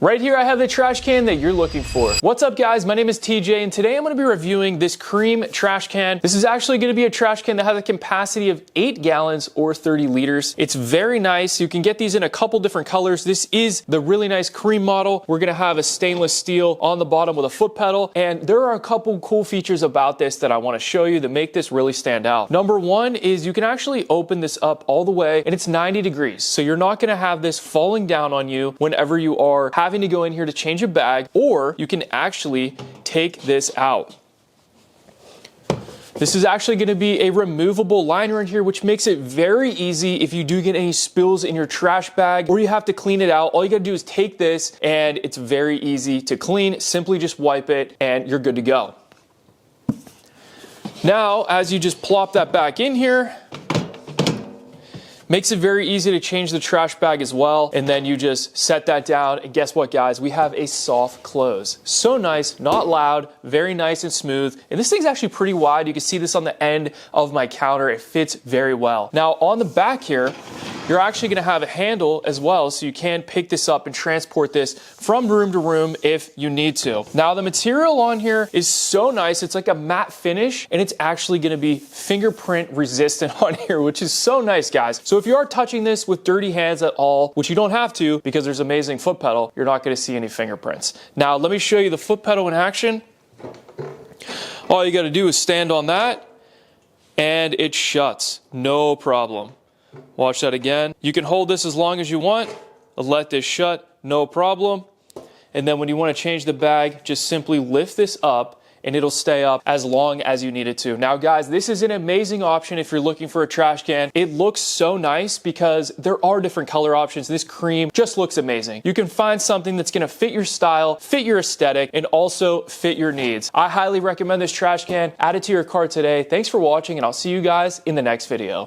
Right here I have the trash can that you're looking for. What's up guys, my name is TJ and today I'm going to be reviewing this cream trash can. This is actually going to be a trash can that has a capacity of 8 gallons or 30 liters. It's very nice. You can get these in a couple different colors. This is the really nice cream model. We're going to have a stainless steel on the bottom with a foot pedal, and there are a couple cool features about this that I want to show you that make this really stand out. Number one is you can actually open this up all the way and it's 90 degrees. So you're not going to have this falling down on you whenever you are having to go in here to change a bag, or you can actually take this out. This is actually going to be a removable liner in here, which makes it very easy if you do get any spills in your trash bag or you have to clean it out. All you got to do is take this and it's very easy to clean. Simply just wipe it and you're good to go. Now, as you just plop that back in here, makes it very easy to change the trash bag as well. And then you just set that down. And guess what, guys? We have a soft close. So nice, not loud, very nice and smooth. And this thing's actually pretty wide. You can see this on the end of my counter. It fits very well. Now, on the back here, you're actually going to have a handle as well, so you can pick this up and transport this from room to room if you need to. Now, the material on here is so nice. It's like a matte finish, and it's actually going to be fingerprint resistant on here, which is so nice, guys. So if you are touching this with dirty hands at all, which you don't have to because there's amazing foot pedal, you're not going to see any fingerprints. Now, let me show you the foot pedal in action. All you got to do is stand on that, and it shuts. No problem. Watch that again. You can hold this as long as you want. Let this shut, no problem. And then when you want to change the bag, just simply lift this up and it'll stay up as long as you need it to. Now guys, this is an amazing option if you're looking for a trash can. It looks so nice because there are different color options. This cream just looks amazing. You can find something that's going to fit your style, fit your aesthetic, and also fit your needs. I highly recommend this trash can. Add it to your cart today. Thanks for watching, and I'll see you guys in the next video.